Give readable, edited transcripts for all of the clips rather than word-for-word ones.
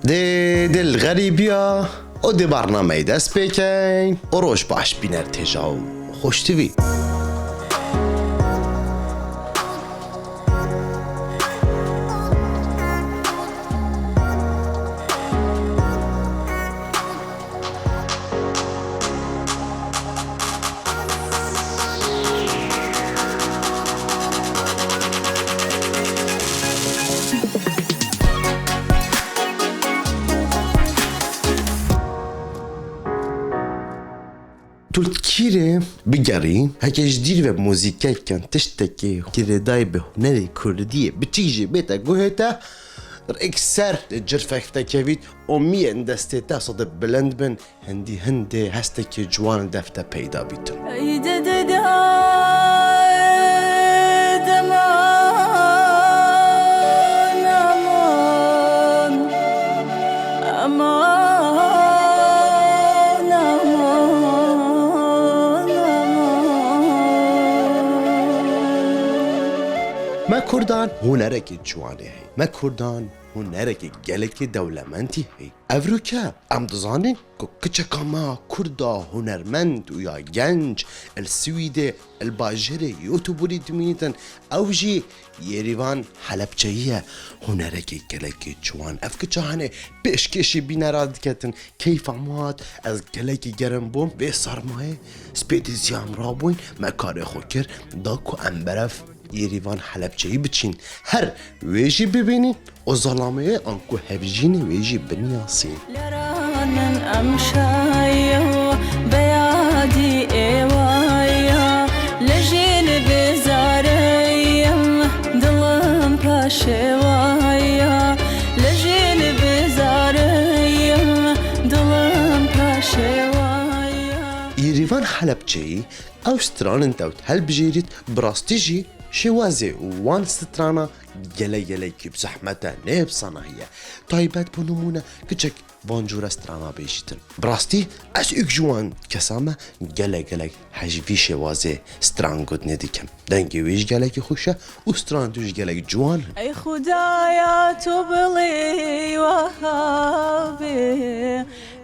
دي الغريبية ودي برنامج دست بكين وروش باش بينر تجاو خوش تبي. تركیه بگری هکش دیر و موزیکای کن تشتکی که دای به هنر کردیه بتیجی بیتا گوهتا در اکثر جرفکتا کوید امی اندسته تا صد بلند بن هندی هسته که جوان دفته پیدا بیتن ما كردان هنرك جواني هي ما كردان هنرك جلك دولمنتي هي افروكا ام دزاني كچكا ما كردا هنرمند ويا جنج السويدة الباجري يوتيوبري دميتن اوجي يريفان حلبچية هنرك جلك جوان افكچا هنه بشكشي بينراد كتن كيف عمات از جلك جرم بوم به سرمایه سپیت زیام رابوین ما کار خوکر داکو امبرف یریوان حلبچه‌ای بچین هر ویجی ببینی و ظلامه آنکو هفجین ویجی بنیاسین لرانن امشایا بیادی ایوایا لجین بزاریا دلم پاشوایا لجین بزاریا دلم پاشوایا یریوان حلبچه‌ای اوستران انتوت هل بجیرید براستیجی شوازي وان سترانا جلا كيب زحمتا نيب صناهية طيبات بنمونا كتشك بونجور استرانا بيشتن براستي اس اك جوان كسامة جلا حاج في شوازي ستران قد نديكم دنجي ويش جلا كي خوشة وستران دوش جلا جوان اي خدايا تبلي وهابي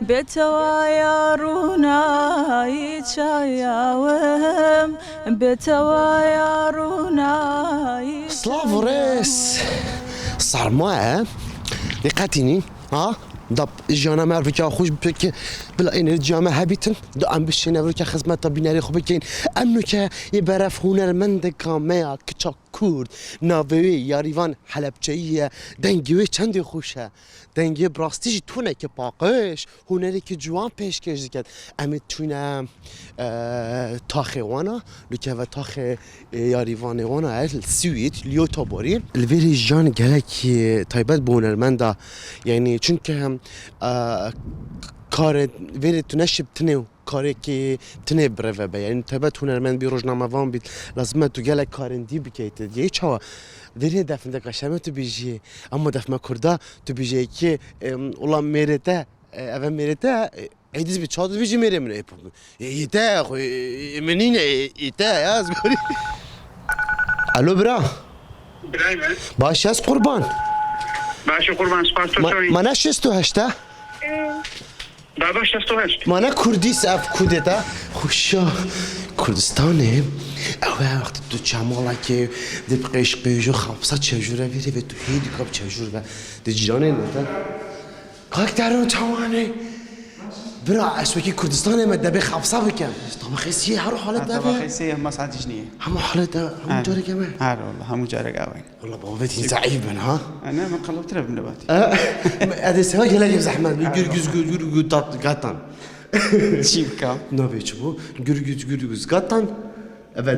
بتوايا روناي تشاياوم بتوايا روناي سلافوريس صار معه دقاتيني ها دب جانا معرفة خوش بك بلا انرجي ما هابيتن دو ام بشينا بروكا خدمات بيناري خو بكين انو كا يبرف هنرمند كاميا كچا كورد ناوي ياريوان حلبچه‌ای دنگوي چند خوشه دنگی براستیج تونه که باقش هنری که جوان پیش کش کرد امی تونه تاخه وانا لکه و تاخه یاریوانه وانا السویت لیو تاباری الویری جان گله که تایبت بونرمنده یعنی چون که هم کار ویری تونه شب تنه کاری که تنه بره به یعنی تایبت هنرمند بی روزنامه وان بید لازمه تو گله کارندی بکیت دیگه چاوا ویری دفنده قشمه تو بیجی اما دفمه کرده تو بیجی که اولا میرته اول میرته ایدیز بی چادر بیجی میره منه ایته خو منینه ایته از گوری الو برا برايم باش از قربان باشه قربان سپاس تو چوی منه 68 بابا 68 منه کردی سف کودتا خوشا کردستانه اوه وقت تو چمالا که دی قیش قیجو خمسه چجوره بیره و تو هیدی کاب چجور و دی جیرانه نتا کاک درون توانه برا اسوکی کردستانه مدبه خمسه بکن طبعا خیسیه هر حالت دبه طبعا خیسیه هم مساعدش نیه همه حالت ده همون جاره کمه هر والله همو جاره قاوين والله بابتي زعيبا ها انا ما قلبت له بنباتي هذا سوا جلاجي زحمه جرجز قطن چی بکم نبی چبو گرگز قطن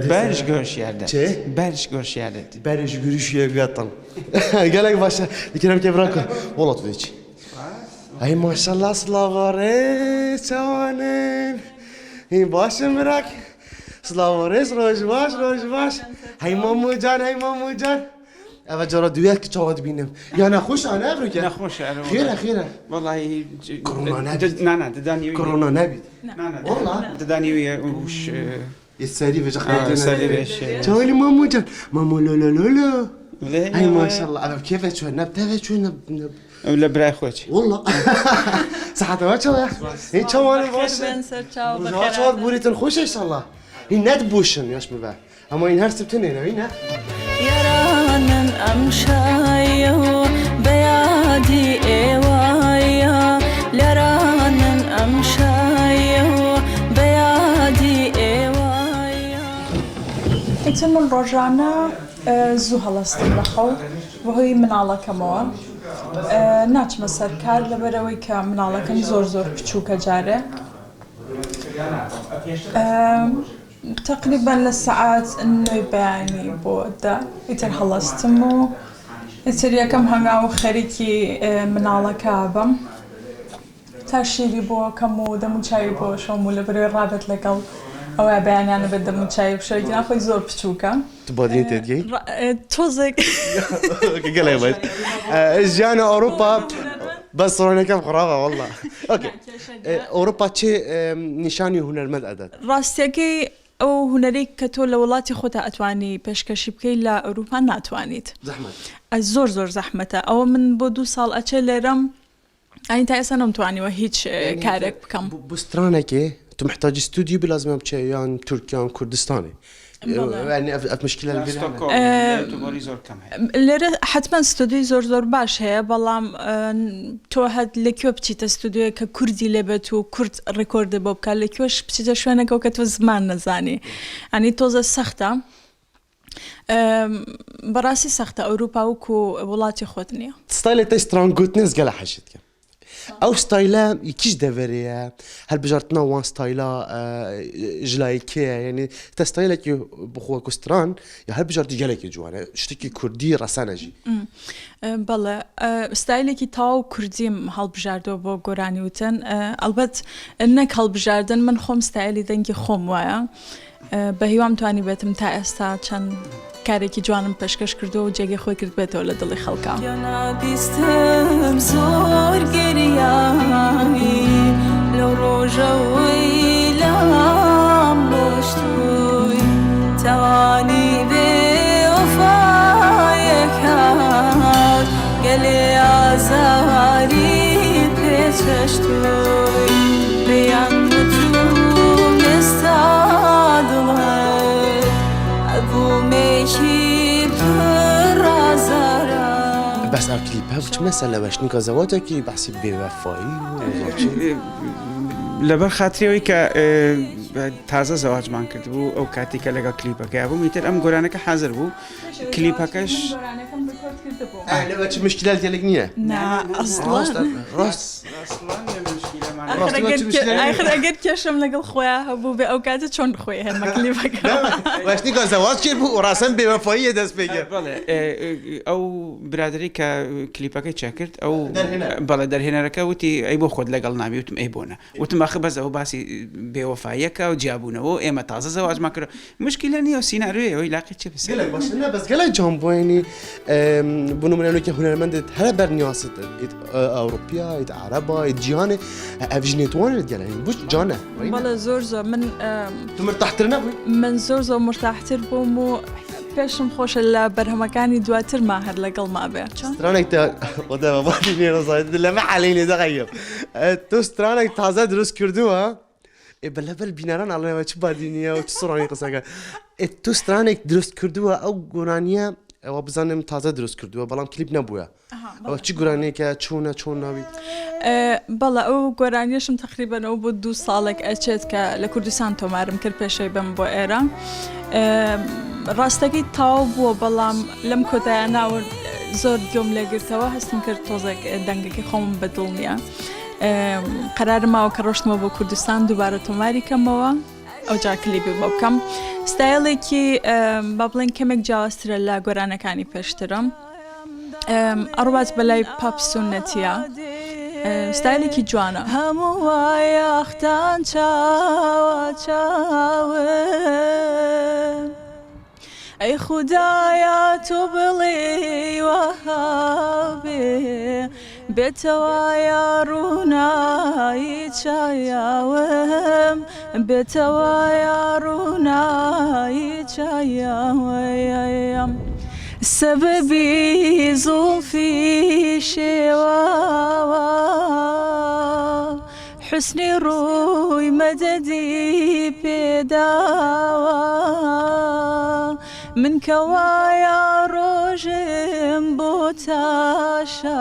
برش گوش یارده چه؟ برش گوش یارده برش گرش یه قطن قالك باشا ديكرم كيف راكو والله تديك اي ما شاء الله سلاواري سوانين هي باش مراك سلاواري روش باش هي مامو جان اول جرا دویت که چاقات بینم یا نخوش آنه افرو که نخوش خیره والله كورونا نبيت نه دداني كورونا نبيت نه والله دداني وش السري بيش خاطر سري بيش تقولي مامو جان مامو لا هاي ما شاء الله أنا كيف شو نبتة شو نب ولا برای خوچ والله صحة ما شو هي شو أنا خير باش بن سر چاو شو بخير بوريت الخوش إن شاء الله هي ند بوشن ياش مبا أما ينهار سبتين هنا هنا يرانا أمشايو بيادي إيوايا لرانا أمشايو بيادي إيوايا إتن الرجعنا زو هەڵەستم لەخەو بەهۆی مناڵەکەمەوە ناچمە سەرکار لەبەرەوەی کە مناڵەکەم زۆر بچووکە جارێ تقریبا لە سەعات 9 بەیانی بۆ دا ئیتر هەڵەستم و ئیتر یەکەم هەنگاو خەریکی مناڵەکە بم تا شیری بۆ کەم و دەموچاوی بۆ شۆم و لەبەرەوەی ڕابەت لەگەڵ ئەوە بەیانیانە بێت دەموچاوی بشەوەی خۆی زۆر بچووکە تبادلين تدقي تۆزێک قال يا بس جانا أوروبا بس رونا كم خرافة والله أوكي أوروبا شيء نشاني هنرمند أداة ڕاستیەکەی ئەو هوەرەی کە تۆ لە وڵاتی خۆتا ئەتوانی پێشکەشی بکەی لە ئەوروپا ناتوانیت زحمة زۆر زەحمەتە ئەوە من بۆ 2 ساڵ ئەچێ لێرەم ئەین تا ئێستا نەمتوانیوە هیچ کارێک بکەم بسترانك تو محتاج استوديو بلازم بشيان تركيان كردستاني يعني المشكلة اللي تو بۆری زۆر کەم هەیە لێرە حتمما ستودیوی زۆر باش هەیە بەڵام تۆ هەت لەکوێ بچیتە ستودیۆی کە کوردی لێبێت و کورد ڕێکۆردە بۆ بکات لەکوێش بچیتە شوێنەکە کە تۆ زمان نەزانی ئەنی تۆزە سەختە بەڕاستی سەختە ئەوروپا وەکو وڵاتی خۆت نییە ستايل تيستران قوتنز قال حشتك او ستايلا يكيش دافريا هل بجرتنا وان ستايلا جلايكيه يعني تا ستايلك بخوا كستران يا هل بجرتي جالك جوانا شتكي كردي رسانجي بەڵێ ستایلێکی تاو کوردیم هەڵبژاردەوە بۆ گۆرانی وتن ئەلبەت نەک هەڵبژاردن من خۆم ستایلی دەنگی خۆم وایە بە هیوام توانی بێتم تا ئێستا چەند کارێکی جوانم پێشکەش کردو و جێگەی خۆی کرد بێتەوە لە دڵی خەڵکە بیستم زۆر گریایی لە ڕۆژەوەی لام بۆشتووی تەوانی بێ وەفایەکات گەلێ ئازاری پێچەشتووی بێیان بتوم ئێستا دڵێت ئەبوومێکی بس الكليبها وش مسألة باش نيكا زواتك بحسب بوفایی لەبەر خااتریەوەی کە تازە زەواجمان کرد بوو ئەو کاتێکە لەگە کلیپەکە بوو میتر ئەم گۆرانەکە حاضر بوو کلیپەکەش مشكلة ديالك نية راس ئاخر ئەگەر کێشم لەگەڵ خۆیان هەبوو بێ ئەو کاتە چۆن خۆی هەمە کلیپەکە باش نيكا زواج کرد بوو و راسن بوفایی دەست پێ ئەو برادری کە کلیپەکەی چاکرد ئەو بەڵێ دەرهێنەرەکە وتی ئەی بۆ خۆت لەگەڵ ناوی وتم ئەی بۆنە وتم ئەخ بەس ئەو باسی بێوەفاییەکە و جیابوونەوە ئێمە تازە زەواجمان کرد مشکلە نییە و سیناریۆیەوەی لاقی چێ بس بس قال جامبويني بنو من انك هنرمند هلا برنياست اوروبيا عربا جيانه افجنيتوان قال بوش جانا بەڵێ زۆر من تو مرتاح لنا من زۆر مرتاحتر بووم و پێشم خۆشە لە بەرهەمەکانی دواترما هەر لەگەڵ ما بێت سترانك وده ما ديني رصايد لا ما عليني دغيب تو سترانك تازه دروس كردوها بل بيناران الله ما تبادينيا وتصراني قصاك تو سترانك دروس كردوها او قرانيه او بزنم تازه دروس كردوها بلام كليب نبويا او چی گۆرانەیە کە چۆن ناویت بەڵێ ئەو گۆرانیەشم تقریبەن ئەو بۆ 2 ساڵێک ئەچێت کە لە کوردستان تۆمارم کرد پێشەی بم بۆ ئێرە ڕاستەکەی تاو بووە بەڵام لەم کۆتایاناوە زۆر گۆم لێگرتەوە هەستم کرد تۆزێک دەنگەکەی خۆم بەدڵ نییە قەرارم ماوە کە ڕۆشتمەوە بۆ کوردستان دووبارە تۆماری کەمەوە ئەو جا کلیپی بۆ بکەم ستایلێکی با بڵێن کەمێک جیاوازترە لە گۆرانەکانی پێشترم ئەڕوات بەلای پاپ سونەتیە ستایلێکی جوانە هەموو وایەختان چاوە ئەی خودایە تۆ بڵێ وەهابێ بێتەوایە ڕوونایی چایاوم بێتەوایە ڕوونایی چایاوەیەم سببي زلفي شواوا حسني روي مددي بيداوا من كوايا روجم بوتاشاو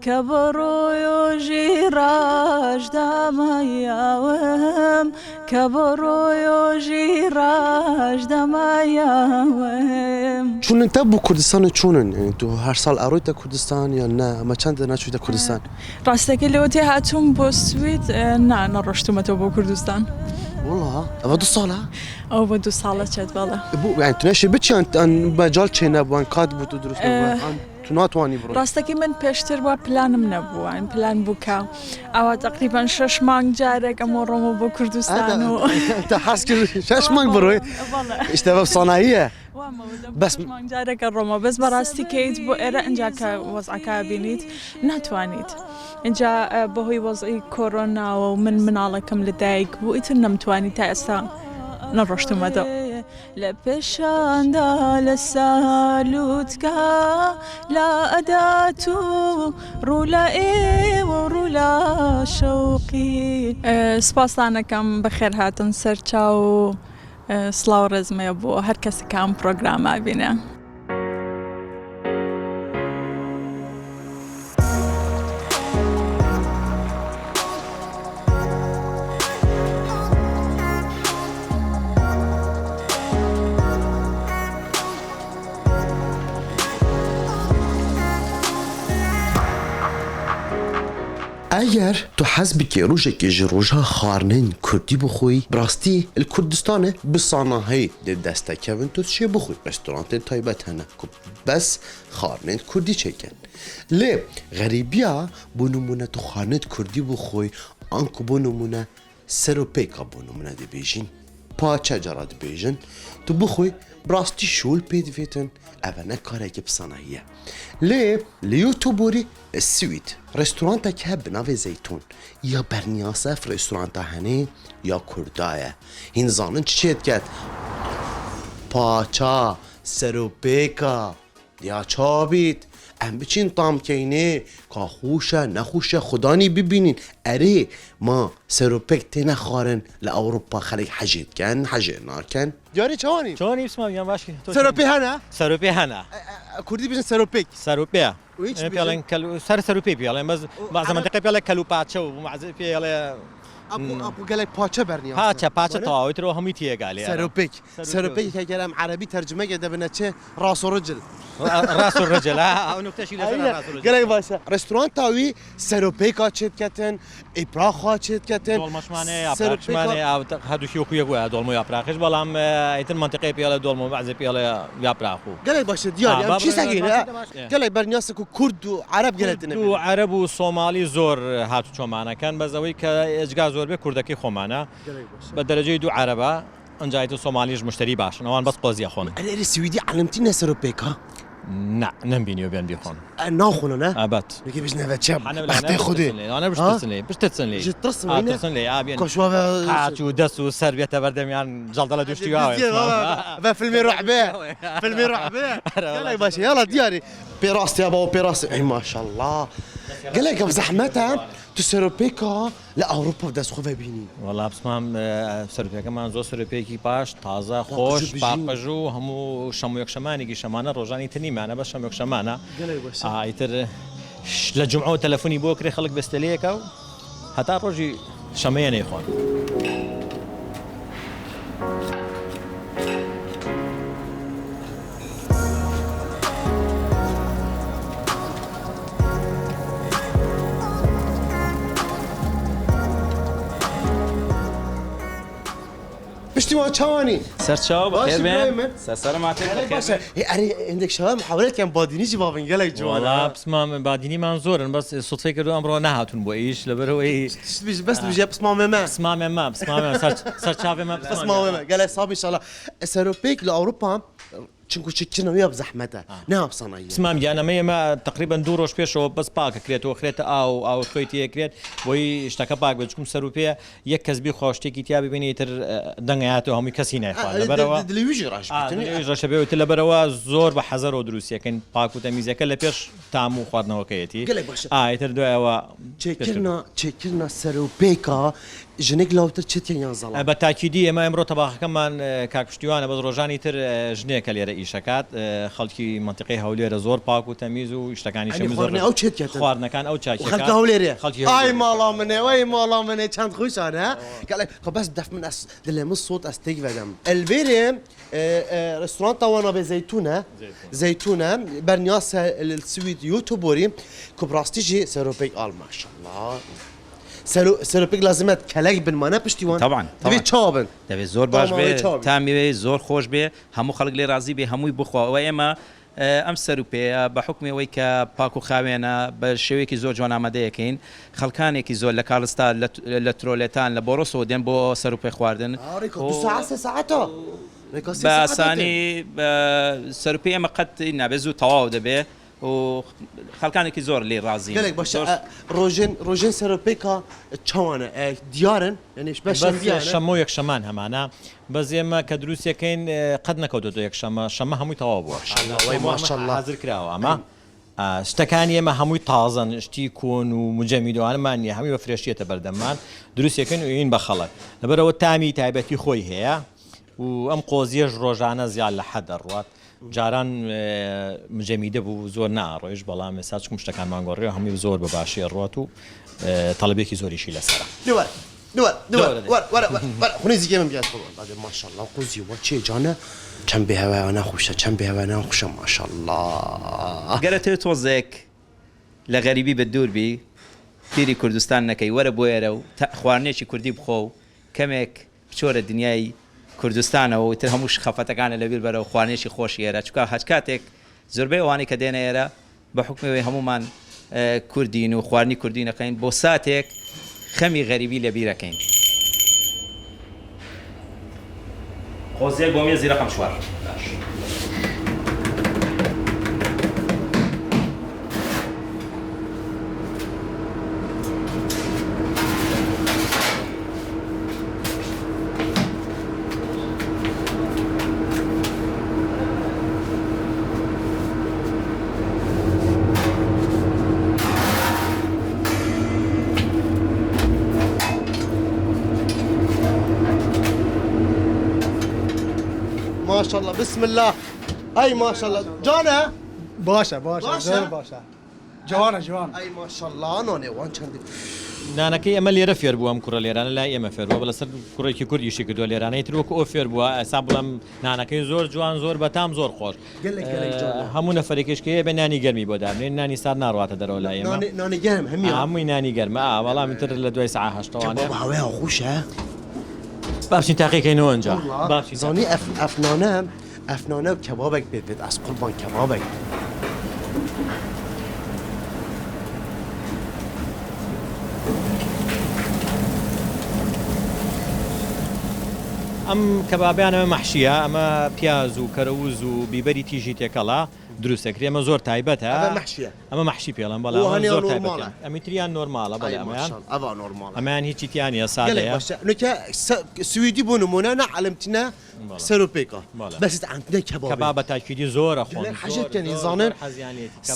كبرو يوجي راج دماياوم كبرو يوجي راج دماياوم چون انت بو کردستان چونن یعنی تو هر سال ارویت کردستان یا نه اما چند نشویت کردستان ڕاستەکە لەوەتی هاتووم بۆ سوید نا نەڕۆشتومەتەوە بۆ کوردستان والله اما 2 ساله ئەو بە 2 ساڵە چێت بەڵێ بو يعني تنشي بتشي ان مجال تشينا بوان كاد بوتو دروس ان تناتواني برو ڕاستەکە من پێشتر وا پلانم نەبووە ئەن پلان بووکە ئەوە تقریبان 6 مانگ جارێک ئەمە ڕۆمە بۆ کوردستان و انت حاسس شاش مانك بروي اشتغل صناعيه بس مانگ جارێکە ڕۆمە بەس بەڕاستی کەیت بۆ ئێرە ئەنجا کە وەزعەکە بینیت ناتوانیت اینجا بەهۆی وەزعی کۆرۆناوە و من مناڵەکەم لەدایک بوو ئیتر نەمتوانی تا ئێستا نەڕۆشتومەتەوە لبشاندا لسالوتكا لا أداتو رولا إيه ورولا شوقي سپاسدانەکەم بەخێر هاتن سەرچاو سڵاو ڕێزمەیە بۆ هەر کەسێک ئەم پرۆگرامە بینە اگر تو حسبك روجك جروجها خارنين كردي بخوي براستي الكردستان بصناهي دسته كون تو شي بخوي رستوران تايبت هنا بس خارنين كردي چكن ليه غريبيا بونمونه تو خارنين كردي بخوي انكو بونمونه سروبيكا بونمونه دي بيجين پاچه جراد بیجن تو بخوی براستی شول پید فیتن اوانه کارکی بصناهیه لیو تو بوری السوید رستوران تا که بناوی زیتون یا برنیاسف رستوران تا هنه یا کردایه هین زانن چید کد پاچه سروپیکا یا چابید ام بچین طام کینه که خوشه نخوشه خدانی ببینین اره ما سروپک تینا خارن لأوروبا خلق حجید کن حجید نار کن دیاری چوانی؟ چوانی بسم الله باشی سروپی هنه؟ سروپی هنه کردی بیشن سروپک سروپی ویچ بیالن کلو سروپی بیالن بس بعض منطقه بیالن کلو پاچه و بعض بیالن اپو گلک پاچه برنیاسه پاچه تاویت رو همی تیه گالی سروپک که گرم عربی ترجمه کرده بنا چه راس و رجل راس الرجل ها نكته شيء لازم راس الرجل قالك باشا رستوران تاوي سروبيكا تشيت كاتن ابراخا تشيت كاتن دولمش مانه ابراخش مانه او هادو شيء خويا دولمو ابراخش بالام ايت المنطقه بياله دولمو بعز بياله ابراخو قالك باشا ديالي شي ساكن قالك برنياسك كرد وعرب قالت تو عرب و صومالي زور هاتو چمانه كان بزوي كاجگا زور به كردكي خمانه بدرجه دو عربه انجايتو صوماليش مشتري باش نوان بس قوزي اخون انا السويدي علمتينا سروبيكا لا نبيني وبين بيخون ناخذ انا ابات نجي باش نفتشم انا خدي انا باش ترسن لي جيت ترسم لي ترسن لي ابين كشوا هاتو دسو سربيه بردم يعني جلطله دوشتي با فيلمي رعبه فيلمي رعبه قالك باشا يلا دياري بيراس يا بابا بيراس اي ما شاء الله قالك بزحمتها تسروبيكا لاوروبا بدس خوفا بيني والله بسمام سروبيا كمان زو سروبيكي باش تازه خوش باقجو همو شمو يك شماني شمانه روجاني تني معنا بس شمو يك شمانه قالك باشا يتر لجمعه تلفوني بوكري خلق بستليكا حتى روجي شمينه يخون بشتي تشواني سرچاو بخير بين سلام عليكم باشا يعني عندك شباب محاولات كان باديني جوابن قالك جوانا والله بسمام بعديني منظور بس صدفه كده امره نهاتون بو ايش لبرو اي بس بيجي بسمام ما بسمام سرچاو ما بسمام قال صاب ان شاء الله سروبيك لاوروبا چونکو چکردنەوەی بزەحمەتە ناو سەنایی سمام گیانەمەیەمە تقریبان 2 ڕۆژ پێشەوە بەس پاکە کرێتەوە خرێتە ئاو خۆی تێکرێت بۆی شتەکە پاک بچکم سەر و پێ یەک کەس بی خۆشتێکی تیا ببینی تر دەنگایاتەوە هەمووی کەسی نایخوات لەبەرەوە دلویژی ڕەشە بێت لەبەرەوە زۆر بە حەزەرەوە دروستیەکەن پاک و تەمیزەکە لە پێش تام و خواردنەوەکەیەتی ئایتر دوایەوە چێکردنە سەر و پێکە ژنێک لاوتر چێتیان زەڵ بە تاکیدی ئێمە ئەمڕۆ تەباخەکەمان کاکپشتیوانە بەس ڕۆژانی تر ژنێکە لێرە ئیشەکات خەڵکی منتیقی هەولێرە زۆر پاک و تەمیز و شتەکانی ئەو چێت خواردنەکان ئەو چاکی خەڵک هەولێرێ ئای ماڵا منێوەی ماڵا منێ چەند خۆشانە بەس دەف من دلێ من سۆت ئەستێک بەدەم ئەلبێرێ رستوران تاوانا بزيتونة زيتونة برنياس السويد يوتيوبوري كبراستيجي سيروبيك ما شاء الله سيروبيك لازمت كلاك بالمانا بشتيوان طبعا دبي تشابن دبي زور باش بي تامي زور خوش بي همو خلق لي رازي بي همو بخوا واما ئەم سەروپەیە بە حکمەوەی کە پاک و خاوێنە بە شێوەیەکی زۆر جوان ئامادەیەکەین خەڵکانێکی زۆر لە کاڵستا لە ترۆلێتان لە بۆڕۆسەوە دێن بۆ سەروپەی خواردن بە ئاسانی سەروپەی ئەمە قەت نابێ زوو تەواو دەبێ و خەڵکانێکی زۆر لێ ڕازی ڕۆژێن سەرۆپێکە چاوانە دیارن شەمە یەک شەمان هەمانە بەس ئێمە کە دروستەکەین قەت نەکەوتێتەوە یەک شەمە هەمووی تەواو بووە حازر کراوە ئەمە شتەکانی ئێمە هەمووی تازەن شتی کۆن و مجەمیدوانمان نیە هەمووی بە فرێشیەتە بەردەمان دروستەکەن و این بە خەڵک لەبەرەوە تامی تایبەتی خۆی هەیە و ئەم قۆزیەش ڕۆژانە زیاد لە حەد دەڕوات جاران مجەمیدە بوو زۆر ناڕۆیش بەڵام ئێستا چکم شتەکانمان گۆڕێ هەمووی زۆر بە باشی ڕات و تەڵەبێکی زۆریشی لەسەرە خونی زیگە من بیاد ماشاءالله قوزی وە چێ جانە چەند بێهەوایە ناخوشە چەند بێهەوە ناخوشە ماشاءالله گەرە تۆزێک لە غەریبی بە دووربی پیری کوردستان نەکەی وەرە بۆ ئێرە و خواردنێکی کوردی بخۆ و کەمێک بچۆرە دنیای کوردستانەوە و تر هەموو خەفەتەکانە لەبیر بەرەوە خواردنێکی خۆشی ئێرە چکە هەچ کاتێک زۆربەی ئەوانەی کە دێنە ئێرە بە حکمەوەی هەمومان کوردین و خواردنی کوردی نەکەین بۆ ساتێک خەمی غەریبی لەبیرەکەین قۆزێک بۆ مێزی ڕقم 4 ما شاء الله بسم الله اي ما شاء الله جانا باشا زۆر باشە جوانە جوان اي ما شاء الله نانێ وان چەندی نانەکەی ئەمە لێرە فێر بووە ئەم کوڕە لێرانە لای ئێمە فێر بووە بە لەسەر کوڕێکی کوردیشی کردووە لێرانەی ترۆکە ئەو فێر بووە ئەسا بڵم نانەکەی زۆر جوان زۆر بەتام زۆر خۆش هەموو نەفرێکشکەیە بە نانی گەرمی بۆ دامێن نانی سار ناڕاتە دەرەوە لای ئێمە نانی گەرم هەمووی نانی گەرمە وەڵامی تر لە دوای ساعە هەشتەوانە هەوەیە خوشە باشین تاقیکەینەوە ئەنجا زانی ئەفنانە کەبابێک بێت ئەس قوربان کەبابێک ئەم کەبابیانەوە مەحشیە ئەمە پیاز و کەرەوز و بیبەری تیژی تێکەڵا دروستەکرێ ئەمە زۆر تایبەتە ئەمە مەحشی پێڵم بەڵام زۆر تایبەتە ئەمیتریان نۆرمالە بەڵێ ئەمیان هیچی تیانە سادەیە سویدی بۆ نمونە نەعەلمتنە سەرۆپێکە بەس عندنا کەباب بە تاکیدی زۆرە خۆن حەجەتەنی زانن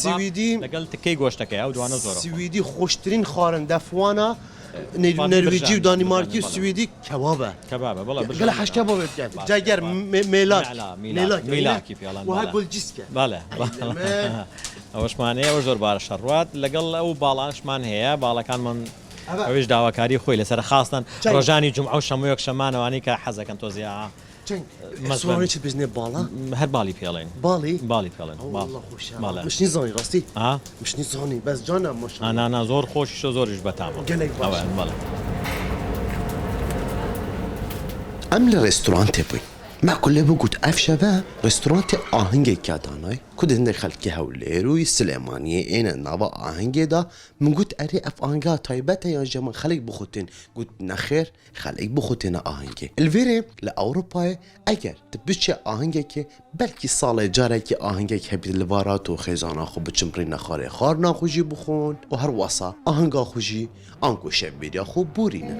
سویدی لەگەڵ تکەی گۆشتەکەی ئەو دوانە زۆر سویدی خۆشترین خواردنە فوانە نرویجی و دانمارکی و سویدی کبابه گله حش کبابه جگر میلاکی پیالان و ها گلجیسکه بله ئەوشمانەیە ئەو زۆر بارە شەڕوات لەگەڵ ئەو باڵانشمان هەیە باڵەکانمان ئەوش داواکاری خۆی لەسەر خاستن ڕۆژانی جمعە و شەموویەک شەمانەوانی کە حەزەکەن تۆزیە مەسوانێکی بزنێ باڵە هەر باڵی پێڵێن باڵی پێڵێن مشنی زانی ڕاستی مشنی زانی بەس جانە ئانا زۆر خۆشیشە زۆریش بەتامە ئەم لە ڕێستوران تێبووین ما كله بقول اف شباب رستورانت آهنگ کدانای کد هند خلقی هولی روی سلیمانیه این نوا آهنگ دا من قلت اری اف آهنگا طيبته یا جماعه خلق بخوتن قلت نخیر خلق بخوتن آهنگ الویره لأوروپا اگر تبچه آهنگ که بلکی سال جاره که آهنگ که بید الوارات و خیزانا خوب بچمری نخاره خار ناخوشی بخون و هر واسا آهنگا خوشی آنکو شب بیدیا خوب بورینه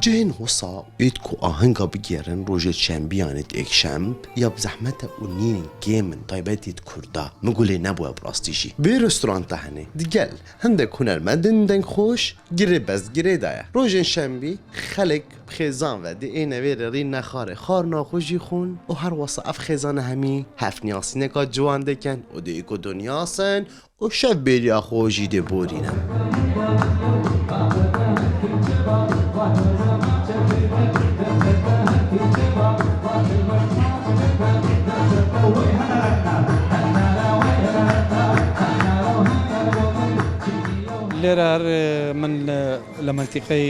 جين وصا إيدكو آهنگا بگیرن روز شنبیانت ایک شنب یا بزحمت اونین گیمن طيباتيت كردا مقولي نبوه براستيشي بي رستوران تهني ديگل هندك هنرمندن دنگ خوش گره بس گره دایا روز شنبی خلق خیزان و دی اینه ویر ری نخاره خار ناخوشی خون و هر وصا اف خیزان همی هف نیاسینه که جوان دکن و دی ایکو دنیاسن و شب بیریا خوشی دی بورینم لێرە من لە منتیقەی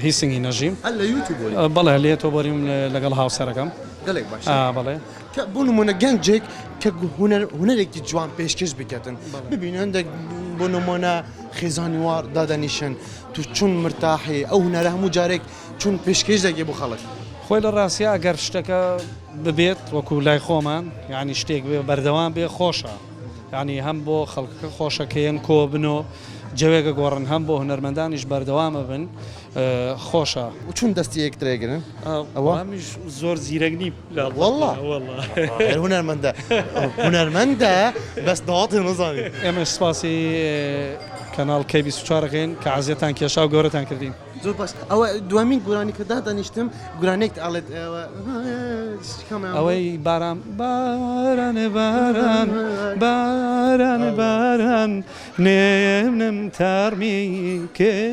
هیسنگی نەژیم هلا يوتيوب بەڵێ لێتۆ بۆریم لەگەڵ هاوسەرەکەم قالك باش بەڵێ بونو من گنجك هنرێکی جوان پێشکەش بکەن ببین هەندێک بۆ نمونە خێزانی وار دادەنیشن تو چۆن مرتاحی ئەو هونەرە هەموو جارێک چۆن پێشکەش دەگێ بۆ خەڵک خۆی لە ڕاستیە ئەگەر شتەکە ببێت وەکو لای خۆمان یعنی شتێک بێ بەردەوام بێ خۆشە یعنی هەم بۆ خەڵکەکە خۆشەکەیان کۆ بنۆ جوێگە گۆڕن هەم بۆ هونەرمەندانیش بەردەوامە بن خۆشە و چۆن دەستی یەکترێگرن ئەوەمیش زۆر زیرەک نیم والله هونەرمەندە بەس داواتێ نەزانێ ئێمە سپاسی کەناڵ کەی 24ەکەین کە عەزیەتان کێشا و گەورەتان کردین زۆر باش ئەوە دوامین گۆرانی کە دادەنیشتم گورانێک ئاڵێت ئەوەی باران بارانێ باران بارانێ باران نێمنم تارمی کرد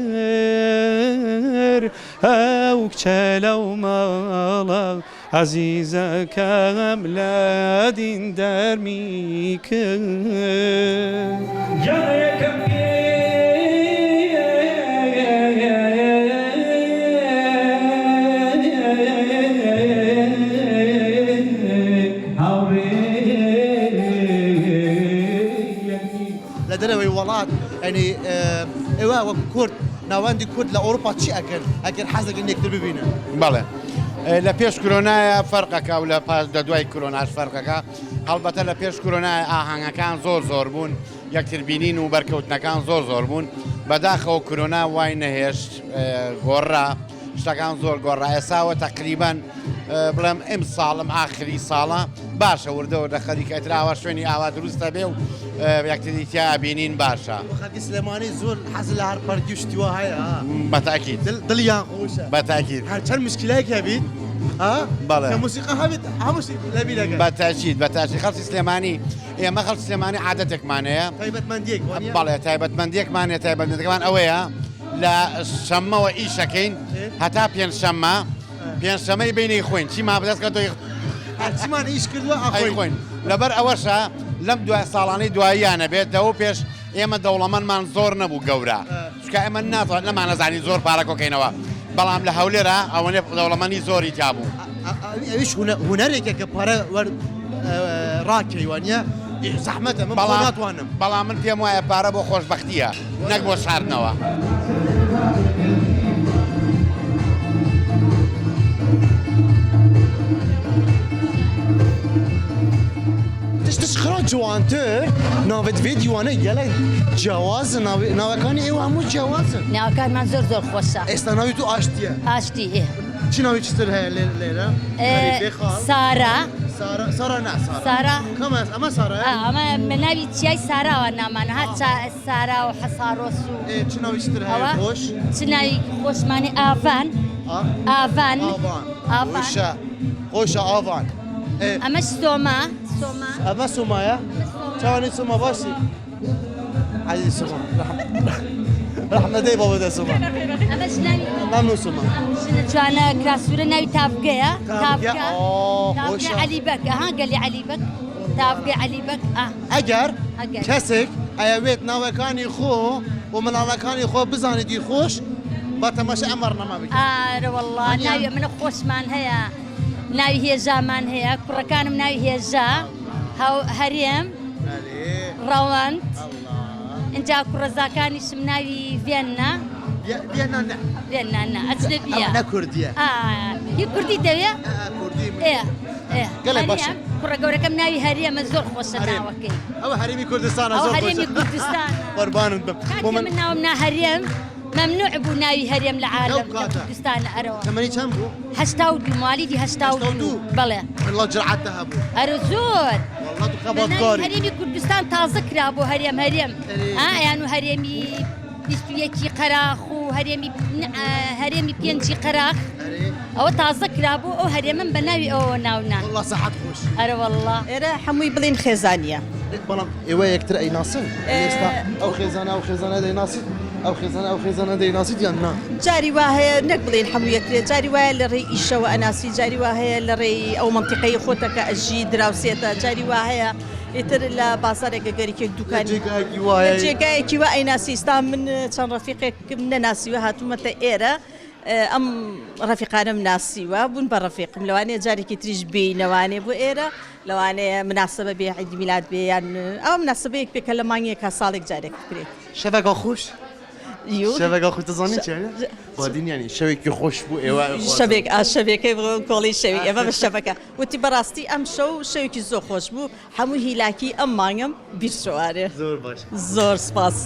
ئەو کچە لەو ماڵە عەزیزەکەم لە دین دەرمی کرد لدرجة والله يعني إيوه كورد ناواندي كورد لأوروبا شيء أكل حاسك إنك تبينه. بله. لپیش کرونا فرقك أو لپاس دوای کرونا فرقك. البته لپیش کرونا آهنگکان زور بون. یکتر بینین و برکوتنکان زور بون. بداخل کرونا وای نهش گورا. شتکان زور گورا. اساو تقریبا بلام امسالم آخری ساله باشه ورده و دخلی که اتراوش شونی آواز درست بیو یکتری تیا بینین باشه. خالد سلیمانی زور حصل هر پردیوش توا های. بتأكيد. دلیان خوشه. بتأكيد. هر چند مشکلی که بید؟ بله. كموسيقى هبت هموش لبي لقى. بتأكيد خالد سليماني ما خالد سليماني عادتك معناها. تايبت منديك. بله تايبت منديك معناها تايبت منديك كمان أويها لا شمّا وإيشكين هتا بين شمّا بين شمّا بيني خوين شي ما بدأت كده. هرچی من ایش کردو خوين. لبر أوشة لم دوا سالاني دوايانا بيت دو بيش إما دولمان من زور نبو جورا. شكا إما الناطق لما نزعني زور باركو كينوا. بلام لهوليرا أو نف دولماني زوري جابو. إيش هنريك كبارة ور راكي وانيا زحمته من بلامات وانم. بلام من فيها مويه بارة بو خوش بختية. نقبو شعرنوا. تشخرا جوانتر ناوت فيديو أنا يلا جواز ناوكاني إيه وهمو جواز ناوكان من زور خوشة استناوي تو أشتيه أشتيه شو ناوي تشتري هاي ليلة سارة سارة كمان أما سارة أما من نبي شيء سارة وانا من هات سارة وحصاروسو شو ناوي تشتري هاي خوش شو ناوي خوش ماني آفان خوش آفان أما سوما أما سومايا تاني سوما باشي عادي سوما رحمة دي بابا ده سوما أما شناوي ممنون سوما شو أنا كراسورة ناوي تافقة خوش علي بك قال لي علي بك تافقي علي بك ئەگەر ئەگەر. کەسێک ئەیەوێت ناوەکانی خۆ و مناڵەکانی خۆ بزانێتی خۆش بە تەماشا ئەم بەرنامە بکەیت. ئارە والله ناوی منە خۆشمان هەیە ناوی هێزامان هەیە کوڕەکانم ناوی هێزا هەرێم ڕەوەند اینجا کوڕەزاکانیشم ناوی ڤێننا ڤێننا ئەجنەبیە نەکوردیە هی کوردی دەوێ گەلێ باشە. کوڕە گەورەکەم ناوی هەرێمە زۆر خۆشە ناوەکەی ئەوە هەرێمی کوردستانە ئەو زۆر هەرێمی کوردستان قوربانت بم. کاتی من ناوم نا هەرێم ممنوع بوو ناوی هەرێم لە عالم لە کوردستانە ئەرەوە تەمەنی چەند بوو؟ هەشتا و دوو مالیدی هەشتا و دوو بەڵێ والله جرعەتە هەبوو ئەرە زۆر والله تو خەباتکاری هەرێمی کوردستان تازە کرا بۆ هەرێم یان و هەرێمی 21 قەراخ و هەرێمی 5 قەراخ ئەوە تازە کرا بوو ئەو هەرێمم بە ناوی ئەوە ناونا والله سەحەت خۆش. ئەرە والله ئێرە هەمووی بڵین خێزانیە بەڵام ئێوە یەکتر ئەیناسن ئێستا ئەو خێزانە دەیناسیت ئەو خێزانە دەیناسیت یان نا؟ جاری وا هەیە نەک بڵین هەموو یەکرێ جاری وایە لە ڕێی ئیشەوە ئەناسی جاری وا هەیە لە ڕێی ئەو منتیقەی خۆتەکە ئەژی دراوسێتە جاری وا هەیە ئیتر لە بازارێکە گەریکێک دوکانی جێگایەکی وا ئەیناسی ئستا من چەند ڕەفیقێکم نەناسیوە هاتوومەتە ئێرە ئەم ڕەفیقانم ناسیوە بوون بە ڕەفیقم لەوانەیە جارێکی تریش بینەوانێ بۆ ئێرە لەوانەیە مناسبە بێ عیدی میلاد بێ یان ئەو مناسبەیەک بێ کە لە مانگێکە ساڵێک جارێک بکرێت شەوێکە خۆش؟ شەوێکە خۆش دەزانیت چیانە؟ بادینیانی شەوێکی خۆش بوو ئێوە شەوێکەکەی کۆڵی شەوی ئێمە بە شەفەکە وتی بەڕاستی ئەم شەو شەوێکی زۆر خۆش بوو هەموو هیلاکی ئەم مانگم بیرچوارێ زۆر باش زۆر سپاس.